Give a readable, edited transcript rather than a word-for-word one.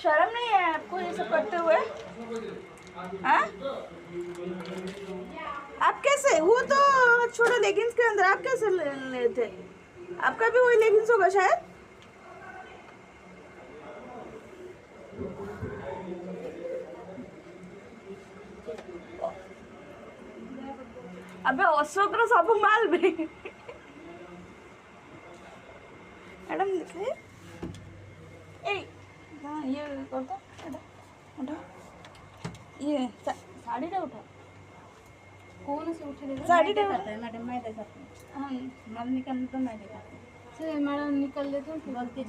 शर्म नहीं है आपको ये सब करते हुए? हाँ? आप कैसे वो तो छोटे लेगिंग्स के अंदर आप कैसे ले थे? आपका भी वही लेगिंग्स होगा शायद। अबे अशोक रो सब माल भी मैडम दिखे ए हाँ ये कर दो उठा ये साड़ी टा उठा कौन से उठे साड़ी टा मैडम मैं देखा हाँ माल निकलने तो मैं देखा से मैडम निकल लेते हैं गलती